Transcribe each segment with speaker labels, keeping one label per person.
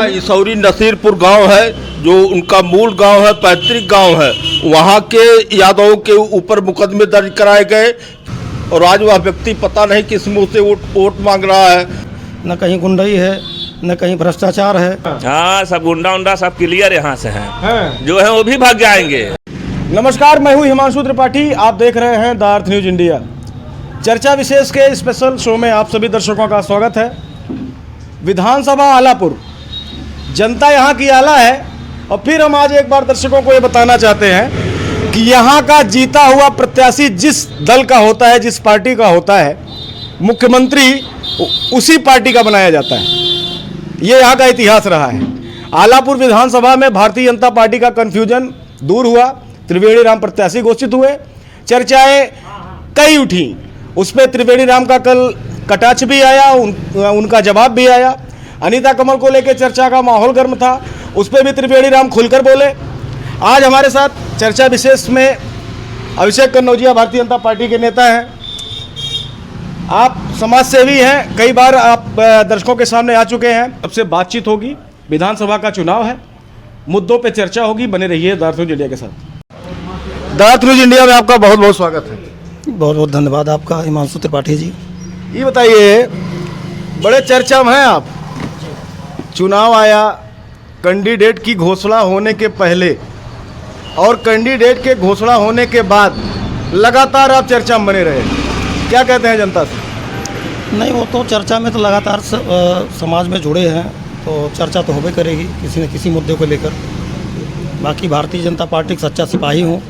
Speaker 1: इसौरी नसीरपुर गांव है, जो उनका मूल गांव है, पैतृक गांव है। वहां के यादवों के ऊपर मुकदमे दर्ज कराए गए और आज वह व्यक्ति पता नहीं किस मुंह से वोट मांग रहा है।
Speaker 2: न कहीं गुंडाई है, न कहीं भ्रष्टाचार है।
Speaker 3: हाँ, सब गुंडा उंडा सब क्लियर यहाँ से हैं। जो है वो भी भाग जाएंगे।
Speaker 4: नमस्कार, मैं हूँ हिमांशु त्रिपाठी। आप देख रहे हैं द अर्थ न्यूज इंडिया। चर्चा विशेष के स्पेशल शो में आप सभी दर्शकों का स्वागत है। विधानसभा आलापुर, जनता यहाँ की आला है। और फिर हम आज एक बार दर्शकों को ये बताना चाहते हैं कि यहाँ का जीता हुआ प्रत्याशी जिस दल का होता है, जिस पार्टी का होता है, मुख्यमंत्री उसी पार्टी का बनाया जाता है। ये यहाँ का इतिहास रहा है। आलापुर विधानसभा में भारतीय जनता पार्टी का कन्फ्यूजन दूर हुआ, त्रिवेणी राम प्रत्याशी घोषित हुए, चर्चाएं कई उठी। उस पर त्रिवेणी राम का कल कटाक्ष भी आया, उनका जवाब भी आया। अनीता कमल को लेकर चर्चा का माहौल गर्म था, उस पर भी त्रिवेणी राम खुलकर बोले। आज हमारे साथ चर्चा विशेष में अभिषेक कन्नौजिया भारतीय जनता पार्टी के नेता हैं। आप समाज सेवी हैं, कई बार आप दर्शकों के सामने आ चुके हैं। अब से बातचीत होगी, विधानसभा का चुनाव है, मुद्दों पे चर्चा होगी। बने रहिए द अर्थ न्यूज इंडिया के साथ। द अर्थ न्यूज इंडिया में आपका बहुत बहुत स्वागत है।
Speaker 2: बहुत बहुत धन्यवाद आपका, हिमांशु त्रिपाठी जी।
Speaker 4: ये बताइए, बड़े चर्चा में हैं आप। चुनाव आया, कैंडिडेट की घोषणा होने के पहले और कैंडिडेट के घोषणा होने के बाद लगातार आप चर्चा में बने रहे। क्या कहते हैं जनता से?
Speaker 2: नहीं, वो तो चर्चा में तो लगातार समाज में जुड़े हैं, तो चर्चा तो होबे करेगी किसी न किसी मुद्दे को लेकर। बाकी भारतीय जनता पार्टी का सच्चा सिपाही हूँ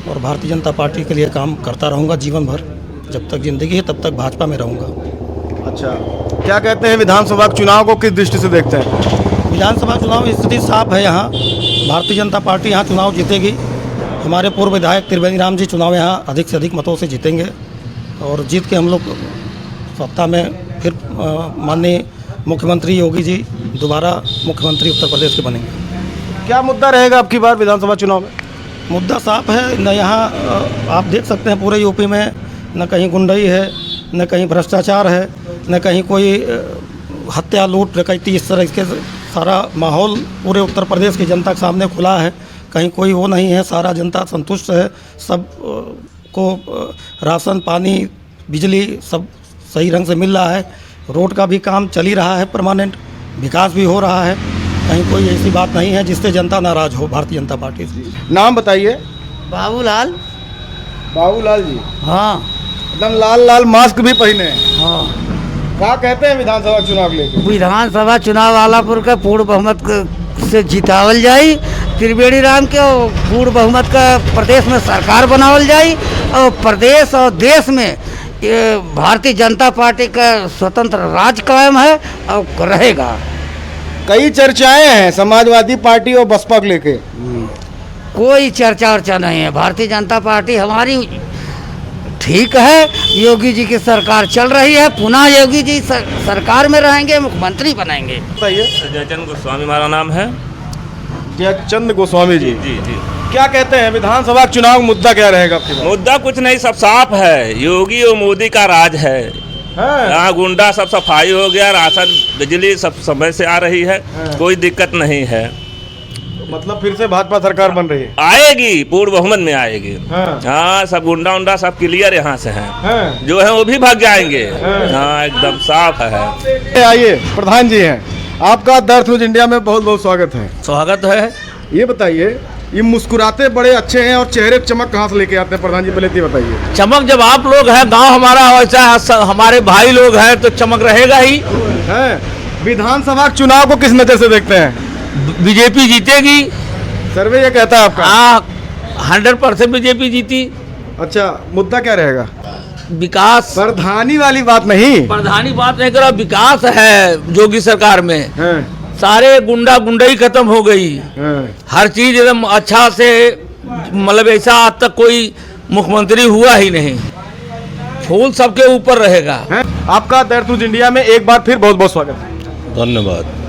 Speaker 2: और भारतीय जनता पार्टी के लिए काम करता रहूँगा जीवन भर। जब तक जिंदगी है तब तक भाजपा में रहूँगा।
Speaker 4: अच्छा, क्या कहते हैं, विधानसभा चुनाव को किस दृष्टि से देखते हैं?
Speaker 2: विधानसभा चुनाव की स्थिति साफ है। यहाँ भारतीय जनता पार्टी यहाँ चुनाव जीतेगी। हमारे पूर्व विधायक त्रिवेणी राम जी चुनाव यहाँ अधिक से अधिक मतों से जीतेंगे और जीत के हम लोग सत्ता में फिर माननीय मुख्यमंत्री योगी जी दोबारा मुख्यमंत्री उत्तर प्रदेश के बनेंगे।
Speaker 4: क्या मुद्दा रहेगा अब की बार विधानसभा चुनाव में?
Speaker 2: मुद्दा साफ है। न यहाँ आप देख सकते हैं पूरे यूपी में न कहीं गुंडाई है, न कहीं भ्रष्टाचार है, न कहीं कोई हत्या लूट डकैती, इस तरह के सारा माहौल पूरे उत्तर प्रदेश की जनता के सामने खुला है। कहीं कोई वो नहीं है, सारा जनता संतुष्ट है। सब को राशन पानी बिजली सब सही ढंग से मिल रहा है। रोड का भी काम चल ही रहा है, परमानेंट विकास भी हो रहा है। कहीं कोई ऐसी बात नहीं है जिससे जनता नाराज हो भारतीय जनता पार्टी से।
Speaker 4: नाम बताइए।
Speaker 5: बाबूलाल।
Speaker 4: बाबूलाल जी?
Speaker 5: हाँ।
Speaker 4: एकदम लाल लाल मास्क भी पहने हैं।
Speaker 5: हाँ।
Speaker 4: क्या कहते हैं विधानसभा चुनाव लेकर?
Speaker 5: विधानसभा चुनाव आलापुर का पूर्ण बहुमत से जितावल जाई। त्रिवेणी राम के पूर्ण बहुमत का प्रदेश में सरकार बनावल जाई और प्रदेश और देश में भारतीय जनता पार्टी का स्वतंत्र राज कायम है और रहेगा।
Speaker 4: कई चर्चाएं हैं समाजवादी पार्टी और बसपा को लेके।
Speaker 5: कोई चर्चा वर्चा नहीं है। भारतीय जनता पार्टी हमारी ठीक है। योगी जी की सरकार चल रही है, पुनः योगी जी सरकार में रहेंगे, मुख्यमंत्री बनेंगे।
Speaker 4: बताइए।
Speaker 3: जयचंद गोस्वामी हमारा नाम है।
Speaker 4: जयचंद गोस्वामी जी?
Speaker 3: जी जी।
Speaker 4: क्या कहते हैं, विधानसभा चुनाव मुद्दा क्या रहेगा आपके पास?
Speaker 3: मुद्दा कुछ नहीं, सब साफ है। योगी और मोदी का राज है। यहाँ गुंडा सब सफाई हो गया, राशन बिजली सब समय से आ रही है, कोई दिक्कत नहीं है।
Speaker 4: मतलब फिर से भाजपा सरकार बन रही है?
Speaker 3: आएगी, पूर्ण बहुमत में आएगी। हाँ, सब गुंडा उंडा सब क्लियर यहाँ से हैं। जो है वो भी भाग जाएंगे। हाँ, एकदम साफ है।
Speaker 4: आइए, प्रधान जी हैं, आपका द अर्थ न्यूज इंडिया में बहुत बहुत स्वागत है।
Speaker 6: स्वागत है।
Speaker 4: ये बताइए, ये मुस्कुराते बड़े अच्छे हैं और चेहरे पे चमक कहाँ से लेके आते हैं प्रधान जी, पहले ये बताइए।
Speaker 6: चमक जब आप लोग हैं, गांव हमारा वैसा, हमारे भाई लोग हैं, तो चमक रहेगा ही
Speaker 4: है। विधानसभा चुनाव को किस नजर से देखते हैं?
Speaker 6: बीजेपी जीतेगी।
Speaker 4: सर्वे ये कहता है आपका?
Speaker 6: हाँ, 100% बीजेपी जीती।
Speaker 4: अच्छा, मुद्दा क्या रहेगा?
Speaker 6: विकास।
Speaker 4: प्रधानी वाली बात नहीं,
Speaker 6: प्रधानी बात नहीं करो, विकास है योगी सरकार में। सारे गुंडाई खत्म हो गई। हर चीज एकदम अच्छा से, मतलब ऐसा आज तक कोई मुख्यमंत्री हुआ ही नहीं। फूल सबके ऊपर रहेगा।
Speaker 4: आपका द अर्थ न्यूज इंडिया में एक बार फिर बहुत बहुत स्वागत है।
Speaker 1: धन्यवाद।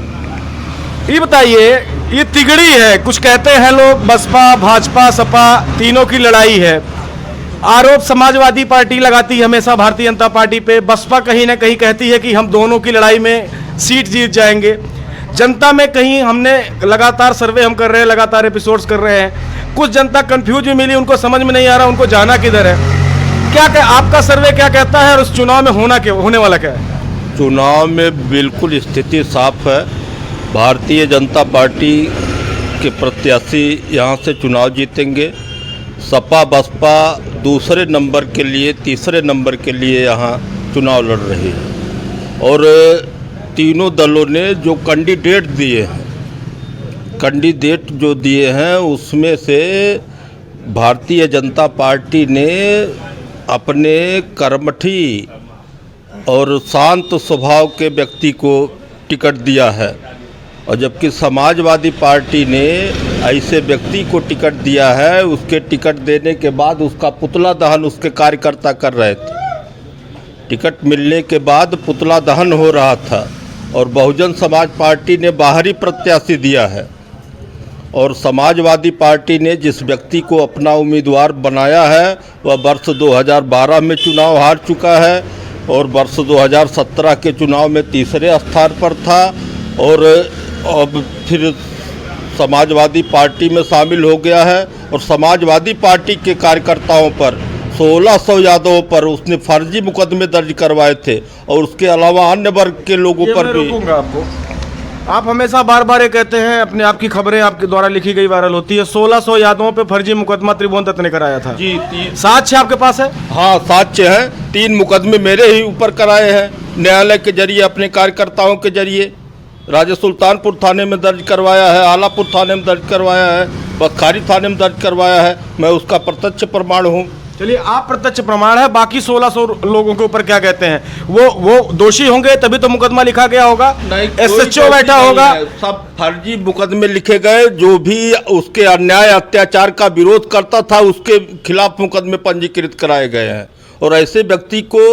Speaker 4: ये बताइए, ये तिगड़ी है, कुछ कहते हैं लोग बसपा भाजपा सपा तीनों की लड़ाई है। आरोप समाजवादी पार्टी लगाती है हमेशा भारतीय जनता पार्टी पे। बसपा कहीं ना कहीं कहती है कि हम दोनों की लड़ाई में सीट जीत जाएंगे। जनता में कहीं हमने लगातार सर्वे हम कर रहे हैं, लगातार एपिसोड्स कर रहे हैं, कुछ जनता कंफ्यूज भी मिली, उनको समझ में नहीं आ रहा उनको जाना किधर है। क्या आपका सर्वे क्या कहता है और उस चुनाव में होने वाला क्या है?
Speaker 1: चुनाव में बिल्कुल स्थिति साफ है। भारतीय जनता पार्टी के प्रत्याशी यहाँ से चुनाव जीतेंगे। सपा बसपा दूसरे नंबर के लिए, तीसरे नंबर के लिए यहाँ चुनाव लड़ रही है। और तीनों दलों ने जो कैंडिडेट दिए हैं उसमें से भारतीय जनता पार्टी ने अपने कर्मठी और शांत स्वभाव के व्यक्ति को टिकट दिया है, और जबकि समाजवादी पार्टी ने ऐसे व्यक्ति को टिकट दिया है, उसके टिकट देने के बाद उसका पुतला दहन उसके कार्यकर्ता कर रहे थे। टिकट मिलने के बाद पुतला दहन हो रहा था, और बहुजन समाज पार्टी ने बाहरी प्रत्याशी दिया है, और समाजवादी पार्टी ने जिस व्यक्ति को अपना उम्मीदवार बनाया है वह वर्ष 2012 में चुनाव हार चुका है, और वर्ष 2017 के चुनाव में तीसरे स्थान पर था, और अब फिर समाजवादी पार्टी में शामिल हो गया है। और समाजवादी पार्टी के कार्यकर्ताओं पर 1600 यादवों पर उसने फर्जी मुकदमे दर्ज करवाए थे, और उसके अलावा अन्य वर्ग के लोगों पर भी।
Speaker 4: आपको आप हमेशा बार बार ये कहते हैं, अपने आप की खबरें आपके द्वारा लिखी गई वायरल होती है, 1600 यादवों पे फर्जी मुकदमा त्रिभुवन दत्त ने कराया था
Speaker 1: जी।
Speaker 4: साक्ष्य आपके पास है?
Speaker 1: हाँ, साक्ष्य है। 3 मुकदमे मेरे ही ऊपर कराए हैं न्यायालय के जरिए, अपने कार्यकर्ताओं के जरिए। राजा सुल्तानपुर थाने में दर्ज करवाया है, आलापुर थाने में दर्ज करवाया है, बसखारी थाने में दर्ज करवाया है। मैं उसका प्रत्यक्ष प्रमाण हूँ।
Speaker 4: चलिए, आप प्रत्यक्ष प्रमाण है, बाकी 1600 लोगों के ऊपर क्या कहते हैं? वो दोषी होंगे तभी तो मुकदमा लिखा गया होगा, SHO बैठा होगा।
Speaker 1: सब फर्जी मुकदमे लिखे गए। जो भी उसके अन्याय अत्याचार का विरोध करता था उसके खिलाफ मुकदमे पंजीकृत कराए गए हैं, और ऐसे व्यक्ति को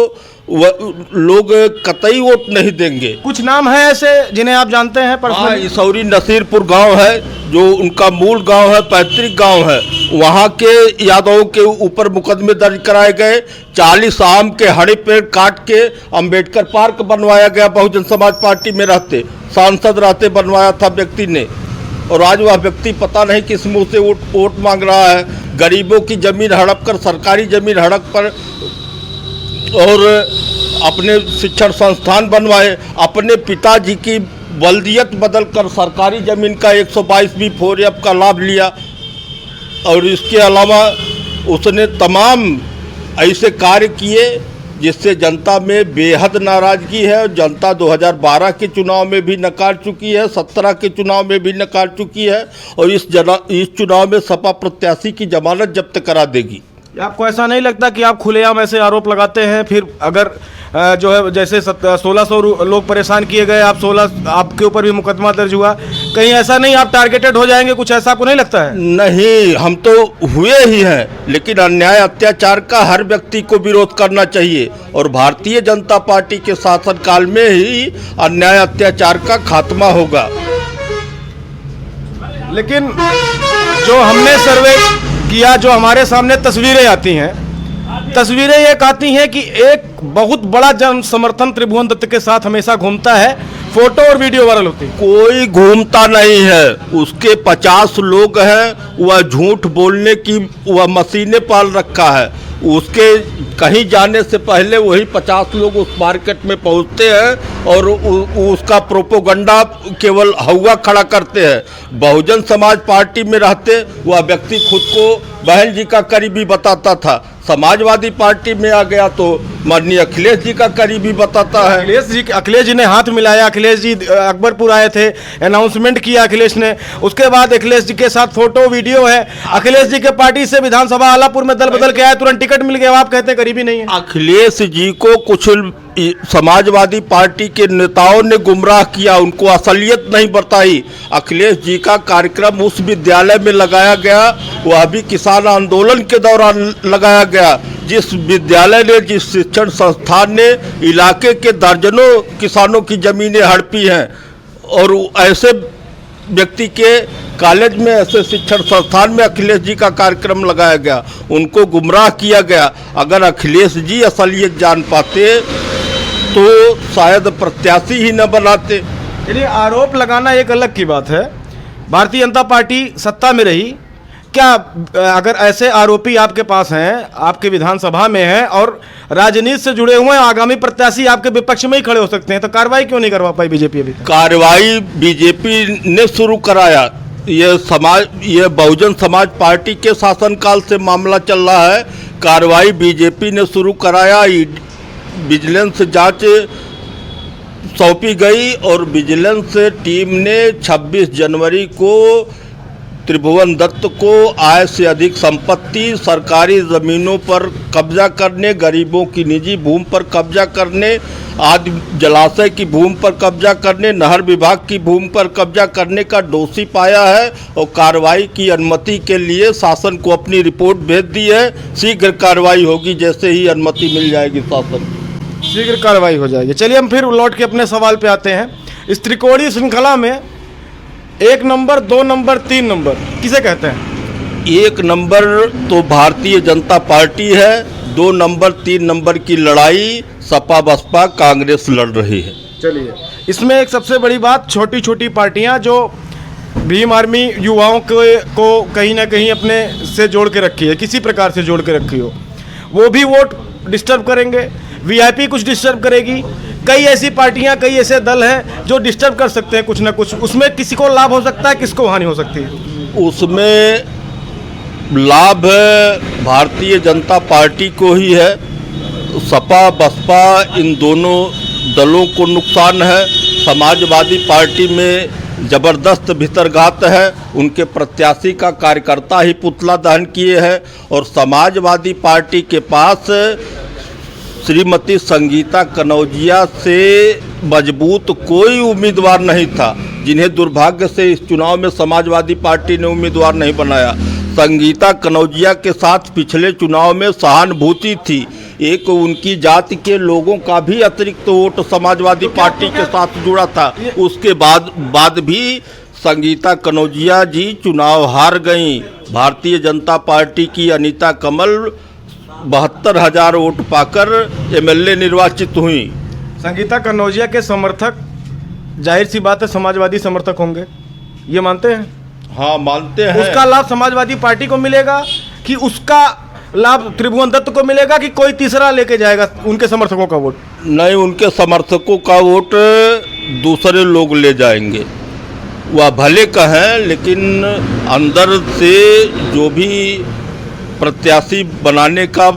Speaker 1: लोग कतई वोट नहीं देंगे।
Speaker 4: कुछ नाम है ऐसे जिन्हें आप जानते हैं पर्सनली?
Speaker 1: इसौरी नसीरपुर गांव है, जो उनका मूल गांव है, पैतृक गांव है। वहां के यादवों के ऊपर मुकदमे दर्ज कराए गए। 40 आम के हरे पेड़ काट के अंबेडकर पार्क बनवाया गया, बहुजन समाज पार्टी में रहते, सांसद रहते बनवाया था व्यक्ति ने, और आज वह व्यक्ति पता नहीं किस मुंह से वोट मांग रहा है। गरीबों की जमीन हड़प कर, सरकारी जमीन हड़प पर, और अपने शिक्षण संस्थान बनवाए। अपने पिताजी की बल्दियत बदलकर सरकारी ज़मीन का 122 4F का लाभ लिया, और इसके अलावा उसने तमाम ऐसे कार्य किए जिससे जनता में बेहद नाराज़गी है। और जनता 2012 के चुनाव में भी नकार चुकी है, 17 के चुनाव में भी नकार चुकी है, और इस चुनाव में सपा प्रत्याशी की जमानत जब्त करा देगी।
Speaker 4: आपको ऐसा नहीं लगता कि आप खुलेआम ऐसे आरोप लगाते हैं, फिर अगर जो है जैसे 1600 लोग परेशान किए गए, आपके ऊपर भी मुकदमा दर्ज हुआ, कहीं ऐसा नहीं आप टारगेटेड हो जाएंगे? कुछ ऐसा आपको नहीं लगता है?
Speaker 1: नहीं, हम तो हुए ही हैं, लेकिन अन्याय अत्याचार का हर व्यक्ति को विरोध करना चाहिए, और भारतीय जनता पार्टी के शासनकाल में ही अन्याय अत्याचार का खात्मा होगा।
Speaker 4: लेकिन जो हमने सर्वे किया, जो हमारे सामने तस्वीरें आती हैं, तस्वीरें एक आती हैं कि एक बहुत बड़ा जन समर्थन त्रिभुवन दत्त के साथ हमेशा घूमता है, फोटो और वीडियो वायरल होती है।
Speaker 1: कोई घूमता नहीं है, उसके 50 लोग हैं, वह झूठ बोलने की वह मशीनें पाल रखा है। उसके कहीं जाने से पहले वही 50 लोग उस मार्केट में पहुंचते हैं और उसका प्रोपोगंडा केवल हवा खड़ा करते हैं। बहुजन समाज पार्टी में रहते वह व्यक्ति खुद को बहन जी का करीबी बताता था, समाजवादी पार्टी में आ गया तो माननीय अखिलेश जी का करीबी बताता है।
Speaker 4: अखिलेश जी ने हाथ मिलाया, अखिलेश जी अकबरपुर आए थे, अनाउंसमेंट किया अखिलेश ने, उसके बाद अखिलेश जी के साथ फोटो वीडियो है। अखिलेश जी के पार्टी से विधानसभा आलापुर में दल बदल के आए, तुरंत टिकट मिल गया, आप कहते हैं करीबी नहीं है।
Speaker 1: अखिलेश जी को कुछ समाजवादी पार्टी के नेताओं ने गुमराह किया, उनको असलियत नहीं बताई। अखिलेश जी का कार्यक्रम उस विद्यालय में लगाया गया, वह भी किसान आंदोलन के दौरान लगाया गया, जिस विद्यालय ने, जिस शिक्षण संस्थान ने इलाके के दर्जनों किसानों की जमीनें हड़पी हैं, और ऐसे व्यक्ति के कॉलेज में, ऐसे शिक्षण संस्थान में अखिलेश जी का कार्यक्रम लगाया गया, उनको गुमराह किया गया। अगर अखिलेश जी असलियत जान पाते तो शायद प्रत्याशी ही न बनाते।
Speaker 4: चलिए, आरोप लगाना एक अलग की बात है। भारतीय जनता पार्टी सत्ता में रही, क्या अगर ऐसे आरोपी आपके पास हैं, आपके विधानसभा में हैं और राजनीति से जुड़े हुए आगामी प्रत्याशी आपके विपक्ष में ही खड़े हो सकते हैं, तो कार्रवाई क्यों नहीं करवा पाई बीजेपी अभी?
Speaker 1: कार्रवाई बीजेपी ने शुरू कराया। ये बहुजन समाज पार्टी के शासनकाल से मामला चल रहा है। कार्रवाई बीजेपी ने शुरू कराया। विजिलेंस जांच सौंपी गई और विजिलेंस टीम ने 26 जनवरी को त्रिभुवन दत्त को आय से अधिक संपत्ति, सरकारी ज़मीनों पर कब्जा करने, गरीबों की निजी भूमि पर कब्जा करने, आदि जलाशय की भूमि पर कब्जा करने, नहर विभाग की भूमि पर कब्जा करने का दोषी पाया है और कार्रवाई की अनुमति के लिए शासन को अपनी रिपोर्ट भेज दी है। शीघ्र कार्रवाई होगी, जैसे ही अनुमति मिल जाएगी शासन
Speaker 4: शीघ्र कार्रवाई हो जाएगी। चलिए, हम फिर लौट के अपने सवाल पे आते हैं। इस त्रिकोणीय श्रृंखला में 1 नंबर, 2 नंबर, 3 नंबर किसे कहते हैं?
Speaker 1: 1 नंबर तो भारतीय जनता पार्टी है। 2 नंबर 3 नंबर की लड़ाई सपा बसपा कांग्रेस लड़ रही है।
Speaker 4: चलिए, इसमें एक सबसे बड़ी बात, छोटी छोटी पार्टियां जो भीम आर्मी युवाओं को कहीं ना कहीं अपने से जोड़ के रखी है, किसी प्रकार से जोड़ के रखी हो, वो भी वोट डिस्टर्ब करेंगे। वीआईपी कुछ डिस्टर्ब करेगी। कई ऐसी पार्टियां, कई ऐसे दल हैं जो डिस्टर्ब कर सकते हैं कुछ ना कुछ। उसमें किसी को लाभ हो सकता है, किसको हानि हो सकती है?
Speaker 1: उसमें लाभ भारतीय जनता पार्टी को ही है। सपा बसपा इन दोनों दलों को नुकसान है। समाजवादी पार्टी में ज़बरदस्त भितरघात है। उनके प्रत्याशी का कार्यकर्ता ही पुतला दहन किए हैं और समाजवादी पार्टी के पास श्रीमती संगीता कनौजिया से मजबूत कोई उम्मीदवार नहीं था, जिन्हें दुर्भाग्य से इस चुनाव में समाजवादी पार्टी ने उम्मीदवार नहीं बनाया। संगीता कनौजिया के साथ पिछले चुनाव में सहानुभूति थी। एक उनकी जाति के लोगों का भी अतिरिक्त वोट समाजवादी पार्टी के साथ जुड़ा था। उसके बाद भी संगीता कनौजिया जी चुनाव हार गईं। भारतीय जनता पार्टी की अनीता कमल 72,000 वोट पाकर एमएलए निर्वाचित हुई।
Speaker 4: संगीता कनौजिया के समर्थक जाहिर सी बात है समाजवादी समर्थक होंगे, ये मानते हैं?
Speaker 1: हाँ, मानते हैं।
Speaker 4: उसका लाभ समाजवादी पार्टी को मिलेगा कि उसका लाभ त्रिभुवन दत्त को मिलेगा कि कोई तीसरा लेके जाएगा उनके समर्थकों का वोट?
Speaker 1: नहीं, उनके समर्थकों का वोट दूसरे लोग ले जाएंगे। वह भले का है, लेकिन अंदर से जो भी प्रत्याशी बनाने का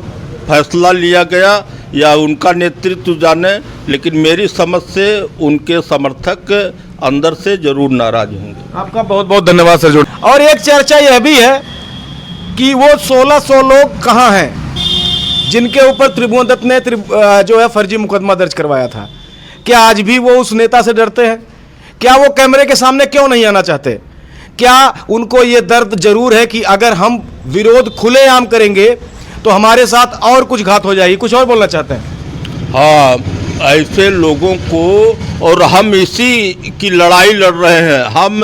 Speaker 1: फैसला लिया गया या उनका नेतृत्व जाने, लेकिन मेरी समझ से उनके समर्थक अंदर से जरूर नाराज होंगे।
Speaker 4: आपका बहुत बहुत धन्यवाद सर जोड़। और एक चर्चा यह भी है कि वो 1600 लोग कहाँ हैं जिनके ऊपर त्रिभुवन दत्त ने जो है फर्जी मुकदमा दर्ज करवाया था? क्या आज भी वो उस नेता से डरते हैं? क्या वो कैमरे के सामने क्यों नहीं आना चाहते? क्या उनको ये दर्द जरूर है कि अगर हम विरोध खुलेआम करेंगे तो हमारे साथ और कुछ घात हो जाएगी? कुछ और बोलना चाहते हैं?
Speaker 1: हाँ, ऐसे लोगों को, और हम इसी की लड़ाई लड़ रहे हैं। हम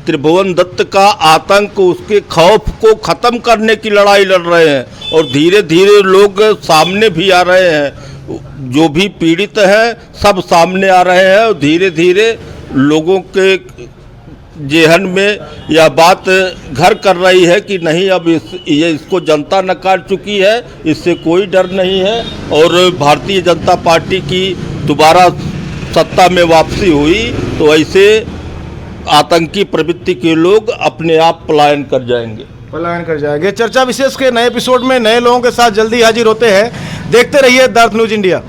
Speaker 1: त्रिभुवन दत्त का आतंक, उसके खौफ को ख़त्म करने की लड़ाई लड़ रहे हैं और धीरे धीरे लोग सामने भी आ रहे हैं। जो भी पीड़ित हैं सब सामने आ रहे हैं और धीरे धीरे लोगों के जेहन में यह बात घर कर रही है कि नहीं, अब इसको जनता नकार चुकी है, इससे कोई डर नहीं है। और भारतीय जनता पार्टी की दोबारा सत्ता में वापसी हुई तो ऐसे आतंकी प्रवृत्ति के लोग अपने आप पलायन कर जाएंगे।
Speaker 4: चर्चा विशेष के नए एपिसोड में नए लोगों के साथ जल्दी हाजिर होते हैं। देखते रहिए द अर्थ न्यूज़ इंडिया।